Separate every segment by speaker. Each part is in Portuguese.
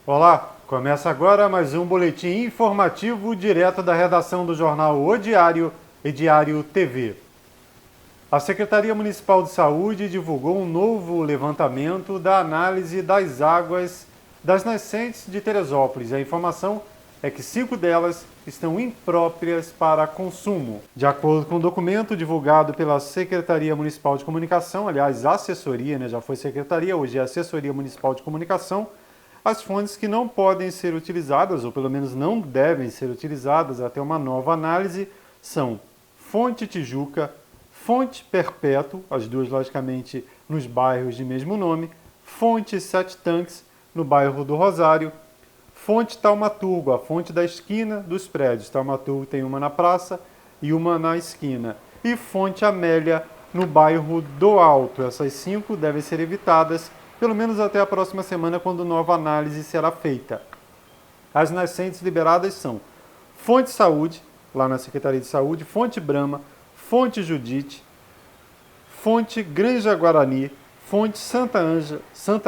Speaker 1: Olá, começa agora mais um boletim informativo direto da redação do jornal O Diário e Diário TV. A Secretaria Municipal de Saúde divulgou um novo levantamento da análise das águas das nascentes de Teresópolis. A informação é que 5 delas estão impróprias para consumo. De acordo com o documento divulgado pela Secretaria Municipal de Comunicação, aliás, assessoria, já foi secretaria, hoje é Assessoria Municipal de Comunicação, as fontes que não podem ser utilizadas, ou pelo menos não devem ser utilizadas até uma nova análise, são Fonte Tijuca, Fonte Perpétuo, as duas logicamente nos bairros de mesmo nome, Fonte Sete Tanques, no bairro do Rosário, Fonte Taumaturgo, a fonte da esquina dos prédios. Taumaturgo tem uma na praça e uma na esquina. E Fonte Amélia, no bairro do Alto. Essas 5 devem ser evitadas, pelo menos até a próxima semana, quando nova análise será feita. As nascentes liberadas são Fonte Saúde, lá na Secretaria de Saúde, Fonte Brama, Fonte Judite, Fonte Granja Guarani, Fonte Santa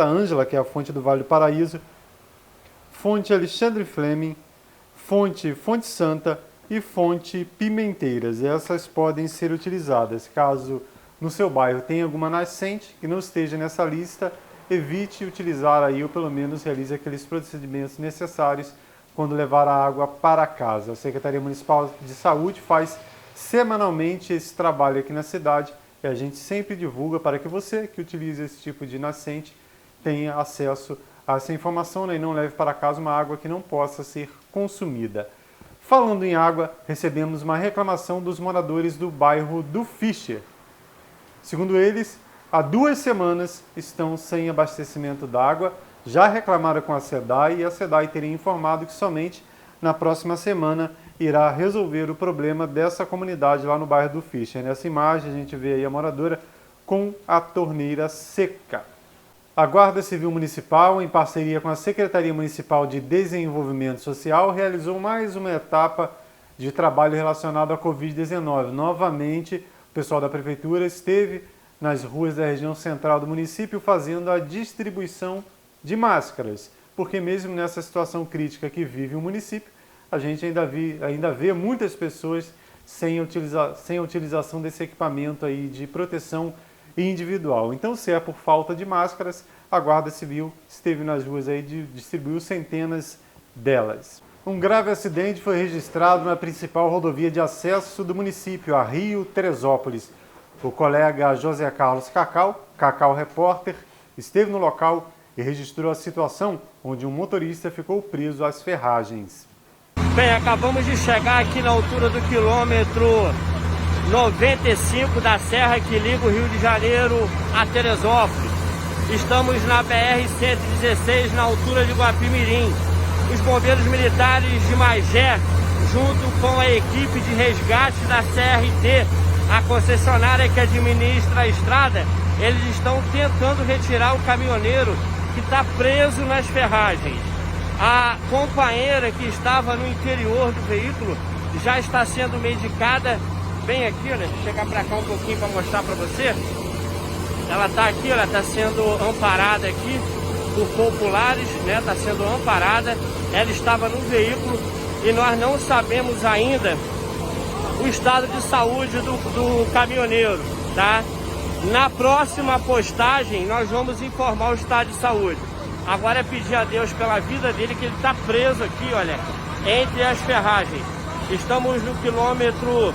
Speaker 1: Ângela, que é a fonte do Vale do Paraíso, Fonte Alexandre Fleming, Fonte Santa e Fonte Pimenteiras. Essas podem ser utilizadas. Caso no seu bairro tenha alguma nascente que não esteja nessa lista, evite utilizar aí, ou pelo menos realize aqueles procedimentos necessários quando levar a água para casa. A Secretaria Municipal de Saúde faz semanalmente esse trabalho aqui na cidade e a gente sempre divulga para que você que utiliza esse tipo de nascente tenha acesso a essa informação, e não leve para casa uma água que não possa ser consumida. Falando em água, recebemos uma reclamação dos moradores do bairro do Fischer. Segundo eles, há 2 semanas estão sem abastecimento d'água, já reclamaram com a SEDAI e a SEDAI teria informado que somente na próxima semana irá resolver o problema dessa comunidade lá no bairro do Fischer. Nessa imagem a gente vê aí a moradora com a torneira seca. A Guarda Civil Municipal, em parceria com a Secretaria Municipal de Desenvolvimento Social, realizou mais uma etapa de trabalho relacionado à Covid-19. Novamente, o pessoal da Prefeitura esteve nas ruas da região central do município fazendo a distribuição de máscaras, porque mesmo nessa situação crítica que vive o município, a gente ainda vê muitas pessoas sem a utilização desse equipamento aí de proteção individual. Então, se é por falta de máscaras, a Guarda Civil esteve nas ruas aí e distribuiu centenas delas. Um grave acidente foi registrado na principal rodovia de acesso do município, a Rio Teresópolis. O colega José Carlos Cacau Repórter, esteve no local e registrou a situação onde um motorista ficou preso às ferragens.
Speaker 2: Bem, acabamos de chegar aqui na altura do quilômetro 95 da serra que liga o Rio de Janeiro a Teresópolis. Estamos na BR-116, na altura de Guapimirim. Os bombeiros militares de Magé, junto com a equipe de resgate da CRT, a concessionária que administra a estrada, eles estão tentando retirar o caminhoneiro que está preso nas ferragens. A companheira que estava no interior do veículo já está sendo medicada. Bem aqui, olha, vou chegar para cá um pouquinho para mostrar para você. Ela está aqui, ela está sendo amparada aqui por populares, né? Está sendo amparada. Ela estava no veículo e nós não sabemos ainda o estado de saúde do caminhoneiro, tá? Na próxima postagem nós vamos informar o estado de saúde. Agora é pedir a Deus pela vida dele, que ele está preso aqui, olha, entre as ferragens. Estamos no quilômetro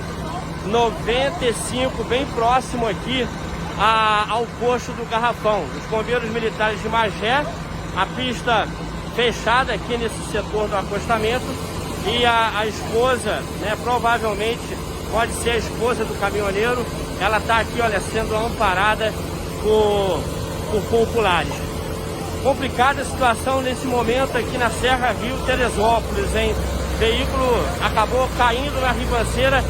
Speaker 2: 95, bem próximo aqui ao posto do Garrafão. Os bombeiros militares de Magé, a pista fechada aqui nesse setor do acostamento, e a esposa, né, provavelmente pode ser a esposa do caminhoneiro, ela está aqui, olha, sendo amparada por populares. Complicada a situação nesse momento aqui na Serra Rio Teresópolis, hein? O veículo acabou caindo na ribanceira,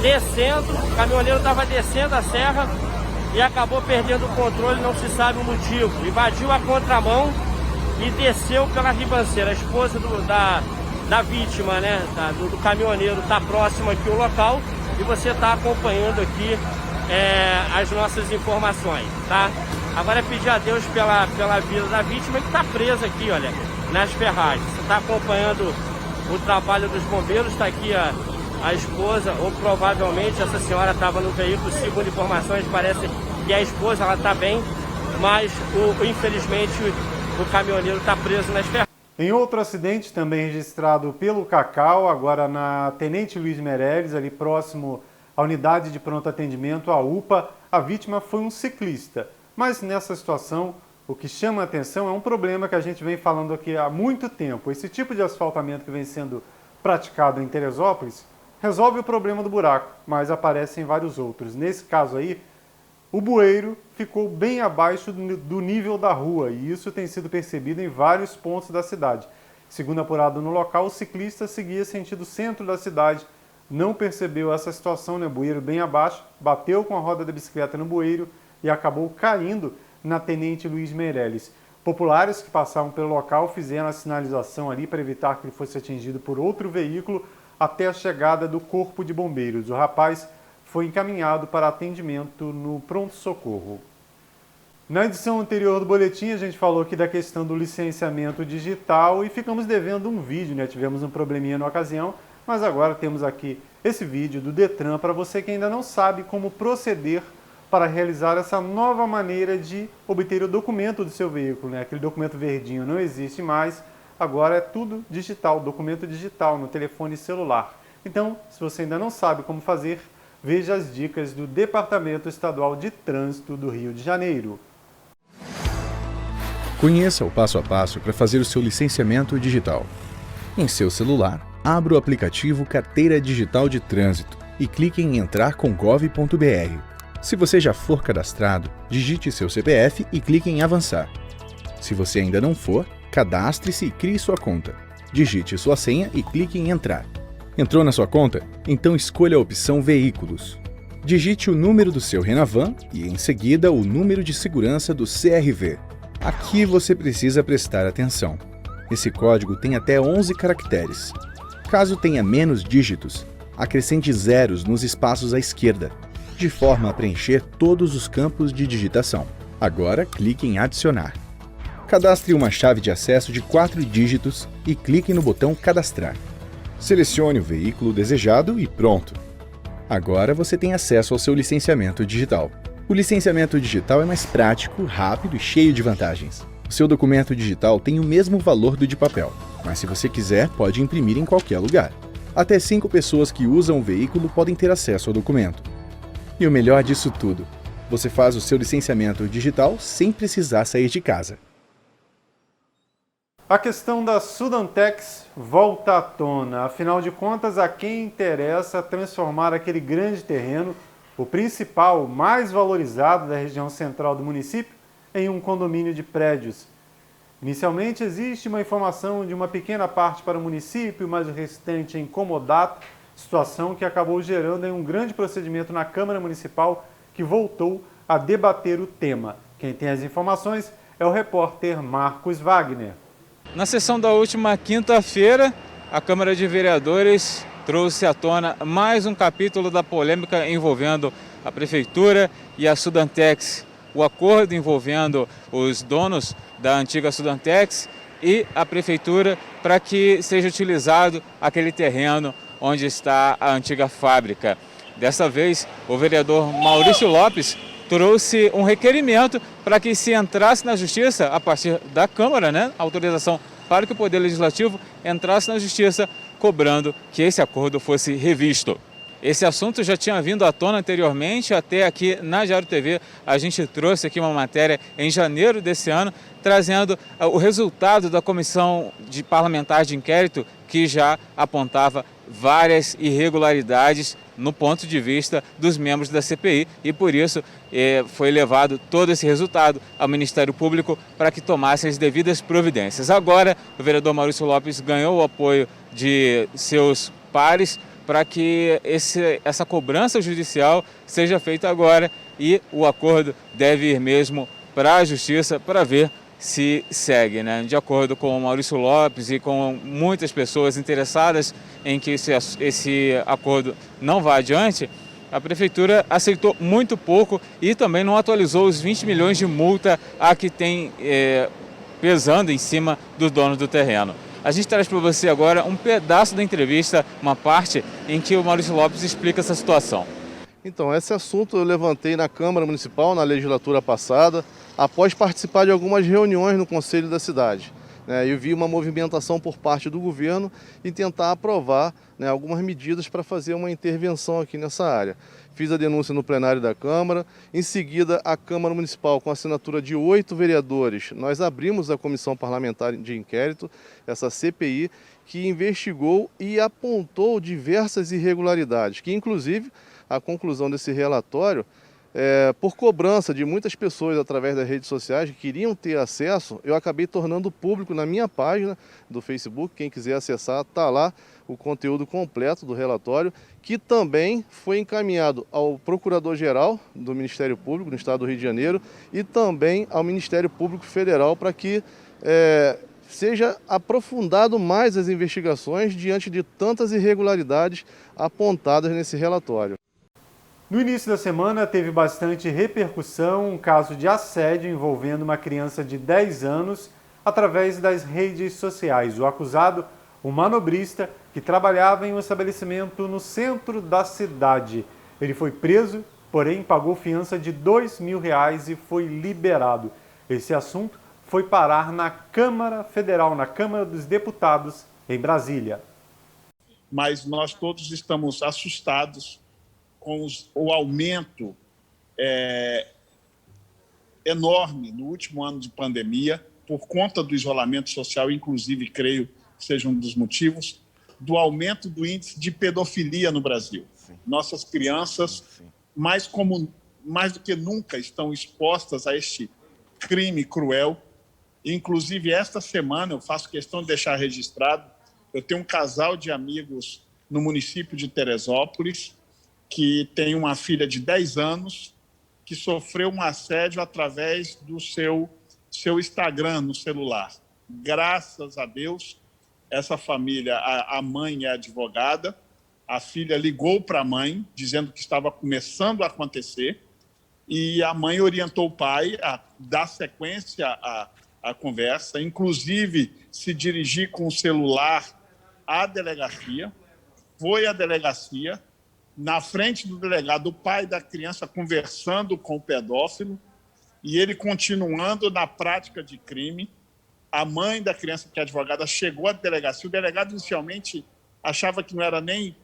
Speaker 2: descendo, o caminhoneiro estava descendo a serra e acabou perdendo o controle, não se sabe o motivo. Invadiu a contramão e desceu pela ribanceira. A esposa da vítima, né, do caminhoneiro, está próximo aqui ao local e você está acompanhando aqui as nossas informações, tá? Agora é pedir a Deus pela vida da vítima, que está presa aqui, olha, nas ferragens. Você está acompanhando o trabalho dos bombeiros, está aqui a esposa, ou provavelmente essa senhora estava no veículo, segundo informações, parece que a esposa ela está bem, mas infelizmente o caminhoneiro está preso nas ferragens.
Speaker 1: Em outro acidente também registrado pelo Cacau, agora na Tenente Luiz Meireles, ali próximo à unidade de pronto atendimento, a UPA, a vítima foi um ciclista. Mas nessa situação, o que chama a atenção é um problema que a gente vem falando aqui há muito tempo. Esse tipo de asfaltamento que vem sendo praticado em Teresópolis resolve o problema do buraco, mas aparecem vários outros. Nesse caso aí, o bueiro ficou bem abaixo do nível da rua e isso tem sido percebido em vários pontos da cidade. Segundo apurado no local, o ciclista seguia sentido centro da cidade, não percebeu essa situação, né? Bueiro bem abaixo, bateu com a roda da bicicleta no bueiro e acabou caindo na Tenente Luiz Meireles. Populares que passavam pelo local fizeram a sinalização ali para evitar que ele fosse atingido por outro veículo até a chegada do Corpo de Bombeiros. O rapaz foi encaminhado para atendimento no pronto-socorro. Na edição anterior do boletim, a gente falou aqui da questão do licenciamento digital e ficamos devendo um vídeo, né? Tivemos um probleminha na ocasião, mas agora temos aqui esse vídeo do Detran para você que ainda não sabe como proceder para realizar essa nova maneira de obter o documento do seu veículo, né? Aquele documento verdinho não existe mais, agora é tudo digital, documento digital no telefone celular. Então, se você ainda não sabe como fazer, veja as dicas do Departamento Estadual de Trânsito do Rio de Janeiro.
Speaker 3: Conheça o passo a passo para fazer o seu licenciamento digital. Em seu celular, abra o aplicativo Carteira Digital de Trânsito e clique em Entrar com gov.br. Se você já for cadastrado, digite seu CPF e clique em Avançar. Se você ainda não for, cadastre-se e crie sua conta. Digite sua senha e clique em Entrar. Entrou na sua conta? Então escolha a opção Veículos. Digite o número do seu Renavan e, em seguida, o número de segurança do CRV. Aqui você precisa prestar atenção. Esse código tem até 11 caracteres. Caso tenha menos dígitos, acrescente zeros nos espaços à esquerda, de forma a preencher todos os campos de digitação. Agora, clique em Adicionar. Cadastre uma chave de acesso de 4 dígitos e clique no botão Cadastrar. Selecione o veículo desejado e pronto! Agora você tem acesso ao seu licenciamento digital. O licenciamento digital é mais prático, rápido e cheio de vantagens. O seu documento digital tem o mesmo valor do de papel, mas se você quiser, pode imprimir em qualquer lugar. Até 5 pessoas que usam o veículo podem ter acesso ao documento. E o melhor disso tudo, você faz o seu licenciamento digital sem precisar sair de casa.
Speaker 1: A questão da Sudantex volta à tona. Afinal de contas, a quem interessa transformar aquele grande terreno, o principal, mais valorizado da região central do município, em um condomínio de prédios. Inicialmente, existe uma informação de uma pequena parte para o município, mas o restante é incomodato, situação que acabou gerando um grande procedimento na Câmara Municipal, que voltou a debater o tema. Quem tem as informações é o repórter Marcos Wagner.
Speaker 4: Na sessão da última quinta-feira, a Câmara de Vereadores trouxe à tona mais um capítulo da polêmica envolvendo a Prefeitura e a Sudantex. O acordo envolvendo os donos da antiga Sudantex e a Prefeitura para que seja utilizado aquele terreno onde está a antiga fábrica. Dessa vez, o vereador Maurício Lopes trouxe um requerimento para que se entrasse na Justiça, a partir da Câmara, autorização para que o Poder Legislativo entrasse na Justiça, cobrando que esse acordo fosse revisto. Esse assunto já tinha vindo à tona anteriormente, até aqui na Diário TV a gente trouxe aqui uma matéria em janeiro desse ano, trazendo o resultado da Comissão Parlamentar de Inquérito, que já apontava várias irregularidades no ponto de vista dos membros da CPI e por isso foi levado todo esse resultado ao Ministério Público para que tomasse as devidas providências. Agora o vereador Maurício Lopes ganhou o apoio de seus pares para que essa cobrança judicial seja feita agora e o acordo deve ir mesmo para a Justiça para ver se segue, De acordo com o Maurício Lopes e com muitas pessoas interessadas em que esse acordo não vá adiante, a Prefeitura aceitou muito pouco e também não atualizou os 20 milhões de multa a que tem pesando em cima dos donos do terreno. A gente traz para você agora um pedaço da entrevista, uma parte em que o Maurício Lopes explica essa situação.
Speaker 5: Então, esse assunto eu levantei na Câmara Municipal, na legislatura passada, após participar de algumas reuniões no Conselho da cidade. Eu vi uma movimentação por parte do governo em tentar aprovar algumas medidas para fazer uma intervenção aqui nessa área. Fiz a denúncia no plenário da Câmara, em seguida a Câmara Municipal, com a assinatura de 8 vereadores, nós abrimos a Comissão Parlamentar de Inquérito, essa CPI, que investigou e apontou diversas irregularidades, que inclusive a conclusão desse relatório, por cobrança de muitas pessoas através das redes sociais que queriam ter acesso, eu acabei tornando público na minha página do Facebook. Quem quiser acessar, está lá o conteúdo completo do relatório, que também foi encaminhado ao Procurador-Geral do Ministério Público no Estado do Rio de Janeiro e também ao Ministério Público Federal para que seja aprofundado mais as investigações diante de tantas irregularidades apontadas nesse relatório.
Speaker 1: No início da semana, teve bastante repercussão um caso de assédio envolvendo uma criança de 10 anos através das redes sociais. O acusado, um manobrista que trabalhava em um estabelecimento no centro da cidade. Ele foi preso, porém pagou fiança de R$2.000 e foi liberado. Esse assunto foi parar na Câmara Federal, na Câmara dos Deputados, em Brasília.
Speaker 6: Mas nós todos estamos assustados com o aumento enorme no último ano de pandemia, por conta do isolamento social, inclusive, creio que seja um dos motivos, do aumento do índice de pedofilia no Brasil. Sim. Nossas crianças, sim, mais do que nunca, estão expostas a este crime cruel. Inclusive, esta semana, eu faço questão de deixar registrado, eu tenho um casal de amigos no município de Teresópolis, que tem uma filha de 10 anos, que sofreu um assédio através do seu Instagram no celular. Graças a Deus, essa família, a mãe é advogada, a filha ligou para a mãe, dizendo que estava começando a acontecer, e a mãe orientou o pai a dar sequência à conversa, inclusive se dirigir com o celular à delegacia. Foi à delegacia, na frente do delegado, o pai da criança conversando com o pedófilo e ele continuando na prática de crime. A mãe da criança, que é advogada, chegou à delegacia. O delegado inicialmente achava que não era nem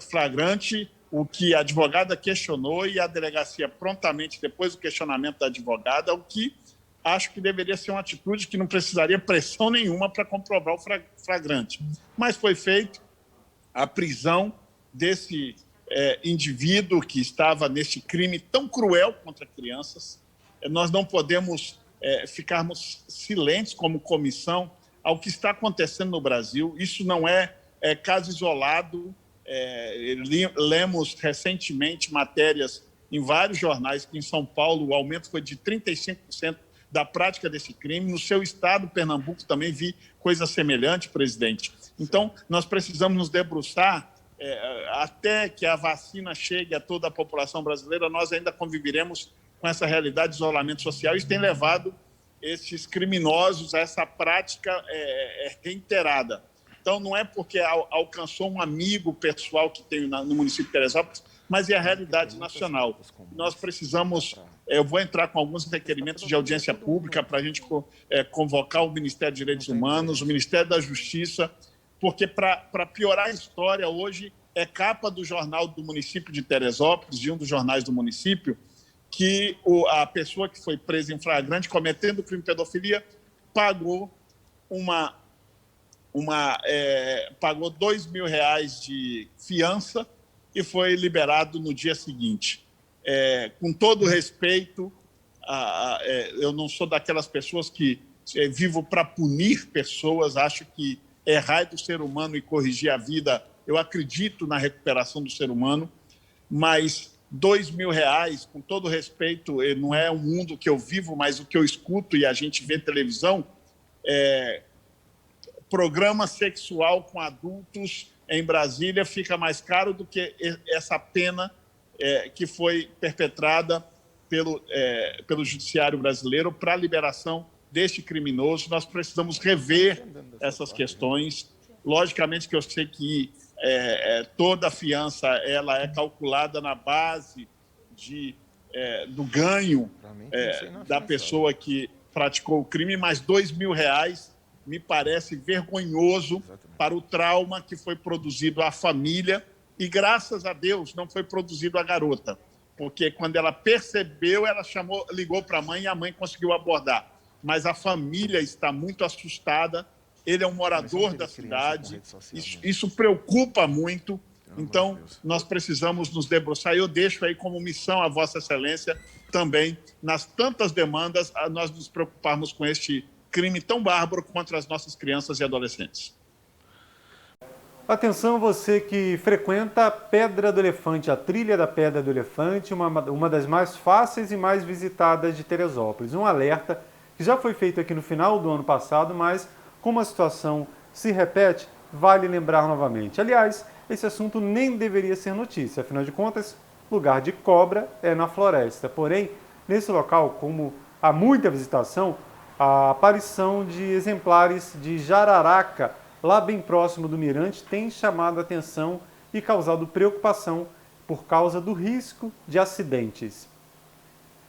Speaker 6: flagrante, o que a advogada questionou, e a delegacia prontamente, depois do questionamento da advogada, o que acho que deveria ser uma atitude que não precisaria pressão nenhuma para comprovar o flagrante. Mas foi feito a prisão desse indivíduo que estava neste crime tão cruel contra crianças. Nós não podemos ficarmos silentes como comissão ao que está acontecendo no Brasil. Isso não é caso isolado. Lemos recentemente matérias em vários jornais que em São Paulo o aumento foi de 35% da prática desse crime. No seu estado, Pernambuco, também vi coisa semelhante, presidente. Então, nós precisamos nos debruçar. Até que a vacina chegue a toda a população brasileira, nós ainda conviveremos com essa realidade de isolamento social. Isso tem levado esses criminosos a essa prática reiterada. Então, não é porque alcançou um amigo pessoal que tem no município de Teresópolis, mas é a realidade nacional. Nós precisamos... Eu vou entrar com alguns requerimentos de audiência pública para a gente convocar o Ministério dos Direitos Humanos, o Ministério da Justiça, porque, para piorar a história, hoje é capa do jornal do município de Teresópolis, de um dos jornais do município, que a pessoa que foi presa em flagrante cometendo crime de pedofilia pagou pagou R$2.000 de fiança e foi liberado no dia seguinte. Com todo respeito, eu não sou daquelas pessoas que vivo para punir pessoas, acho que errar do ser humano e corrigir a vida, eu acredito na recuperação do ser humano, mas R$2.000, com todo respeito, não é um mundo que eu vivo, mas o que eu escuto e a gente vê televisão, programa sexual com adultos em Brasília fica mais caro do que essa pena que foi perpetrada pelo Judiciário brasileiro para a liberação deste criminoso. Nós precisamos rever essas questões. Logicamente que eu sei que toda a fiança ela é calculada na base do ganho da pessoa que praticou o crime, mas R$2.000 me parece vergonhoso para o trauma que foi produzido à família e, graças a Deus, não foi produzido à garota, porque quando ela percebeu, ela ligou para a mãe e a mãe conseguiu abordar. Mas a família está muito assustada, ele é um morador da cidade, isso preocupa muito, então nós precisamos nos debruçar. Eu deixo aí como missão a Vossa Excelência também, nas tantas demandas, a nós nos preocuparmos com este crime tão bárbaro contra as nossas crianças e adolescentes.
Speaker 1: Atenção você que frequenta a Pedra do Elefante, a trilha da Pedra do Elefante, uma das mais fáceis e mais visitadas de Teresópolis. Um alerta que já foi feito aqui no final do ano passado, mas como a situação se repete, vale lembrar novamente. Aliás, esse assunto nem deveria ser notícia, afinal de contas, lugar de cobra é na floresta. Porém, nesse local, como há muita visitação, a aparição de exemplares de jararaca, lá bem próximo do mirante, tem chamado a atenção e causado preocupação por causa do risco de acidentes.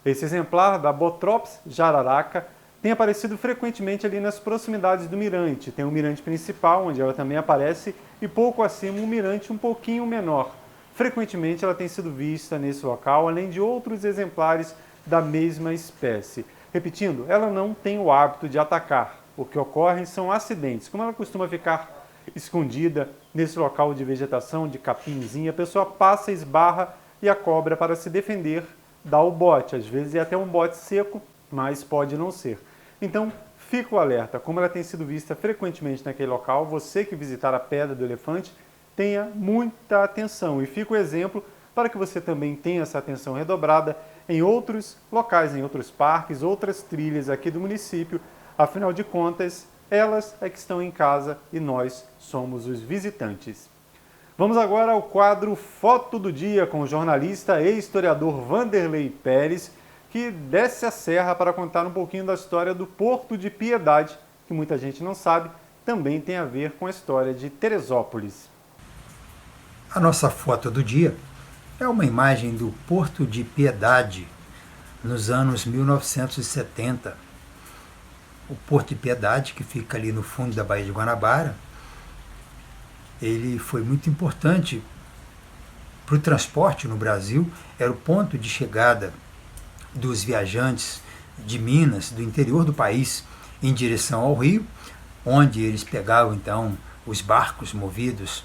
Speaker 1: Esse exemplar da Botrops jararaca tem aparecido frequentemente ali nas proximidades do mirante. Tem o mirante principal, onde ela também aparece, e pouco acima um mirante um pouquinho menor. Frequentemente ela tem sido vista nesse local, além de outros exemplares da mesma espécie. Repetindo, ela não tem o hábito de atacar. O que ocorre são acidentes. Como ela costuma ficar escondida nesse local de vegetação, de capinzinho, a pessoa passa, esbarra e a cobra, para se defender, dá o bote. Às vezes é até um bote seco, mas pode não ser. Então, fica o alerta. Como ela tem sido vista frequentemente naquele local, você que visitar a Pedra do Elefante, tenha muita atenção. E fica o exemplo para que você também tenha essa atenção redobrada em outros locais, em outros parques, outras trilhas aqui do município. Afinal de contas, elas é que estão em casa e nós somos os visitantes. Vamos agora ao quadro Foto do Dia com o jornalista e historiador Vanderlei Pérez, que desce a serra para contar um pouquinho da história do Porto de Piedade, que muita gente não sabe, também tem a ver com a história de Teresópolis.
Speaker 7: A nossa foto do dia é uma imagem do Porto de Piedade, nos anos 1970. O Porto de Piedade, que fica ali no fundo da Baía de Guanabara, ele foi muito importante para o transporte no Brasil, era o ponto de chegada dos viajantes de Minas, do interior do país, em direção ao Rio, onde eles pegavam então os barcos movidos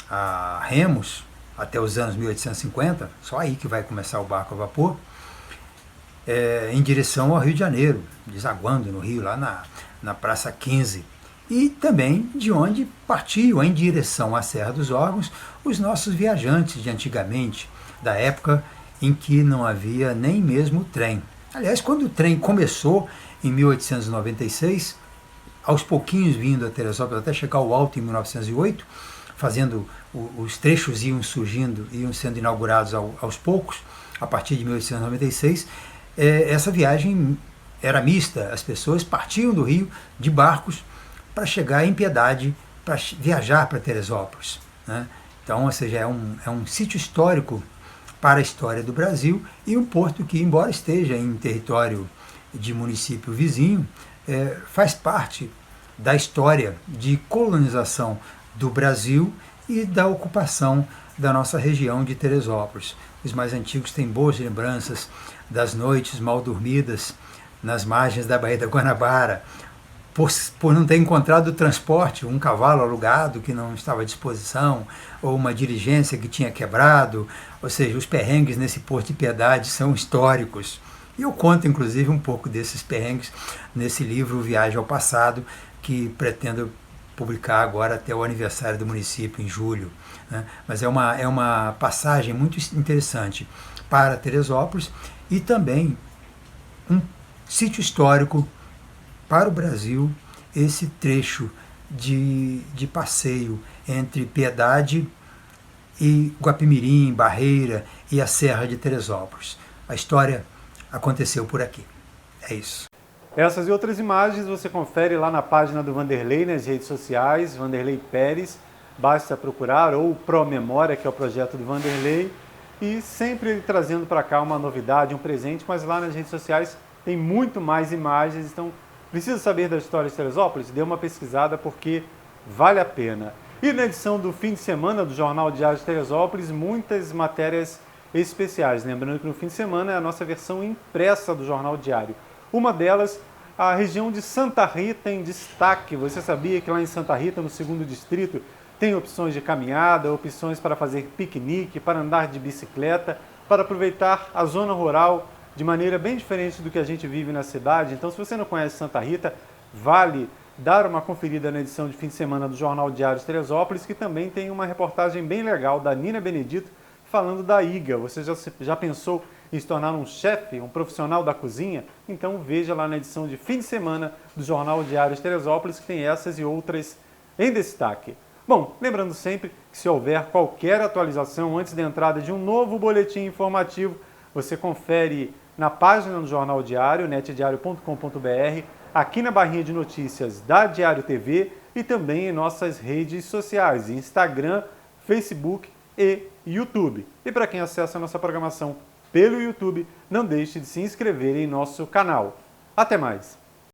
Speaker 7: a remos até os anos 1850, só aí que vai começar o barco a vapor, em direção ao Rio de Janeiro, desaguando no Rio, lá na Praça 15. E também de onde partiam em direção à Serra dos Órgãos os nossos viajantes de antigamente, da época em que não havia nem mesmo trem. Aliás, quando o trem começou, em 1896, aos pouquinhos vindo a Teresópolis até chegar ao Alto em 1908, fazendo os trechos iam surgindo, iam sendo inaugurados aos poucos, a partir de 1896, essa viagem era mista, as pessoas partiam do Rio de barcos para chegar em Piedade, para viajar para Teresópolis, né? Então, ou seja, é um sítio histórico para a história do Brasil e um porto que, embora esteja em território de município vizinho, faz parte da história de colonização do Brasil e da ocupação da nossa região de Teresópolis. Os mais antigos têm boas lembranças das noites mal dormidas nas margens da Baía da Guanabara, por não ter encontrado o transporte, um cavalo alugado que não estava à disposição, ou uma diligência que tinha quebrado. Ou seja, os perrengues nesse Porto de Piedade são históricos. E eu conto, inclusive, um pouco desses perrengues nesse livro Viagem ao Passado, que pretendo publicar agora até o aniversário do município, em julho, né? Mas é uma passagem muito interessante para Teresópolis e também um sítio histórico para o Brasil, esse trecho de passeio entre Piedade e Guapimirim, Barreira e a Serra de Teresópolis. A história aconteceu por aqui. É isso.
Speaker 1: Essas e outras imagens você confere lá na página do Vanderlei nas redes sociais, Vanderlei Pérez, basta procurar, ou Promemória, que é o projeto do Vanderlei, e sempre ele trazendo para cá uma novidade, um presente, mas lá nas redes sociais tem muito mais imagens, então precisa saber da história de Teresópolis? Dê uma pesquisada porque vale a pena. E na edição do fim de semana do Jornal Diário de Teresópolis, muitas matérias especiais. Lembrando que no fim de semana é a nossa versão impressa do Jornal Diário. Uma delas, a região de Santa Rita em destaque. Você sabia que lá em Santa Rita, no 2º distrito, tem opções de caminhada, opções para fazer piquenique, para andar de bicicleta, para aproveitar a zona rural de maneira bem diferente do que a gente vive na cidade. Então, se você não conhece Santa Rita, vale dar uma conferida na edição de fim de semana do Jornal Diário de Teresópolis, que também tem uma reportagem bem legal da Nina Benedito falando da IGA. Você já pensou em se tornar um chefe, um profissional da cozinha? Então veja lá na edição de fim de semana do Jornal Diário de Teresópolis, que tem essas e outras em destaque. Bom, lembrando sempre que se houver qualquer atualização antes da entrada de um novo boletim informativo, você confere na página do Jornal Diário, netdiario.com.br, aqui na barrinha de notícias da Diário TV e também em nossas redes sociais, Instagram, Facebook e YouTube. E para quem acessa a nossa programação pelo YouTube, não deixe de se inscrever em nosso canal. Até mais!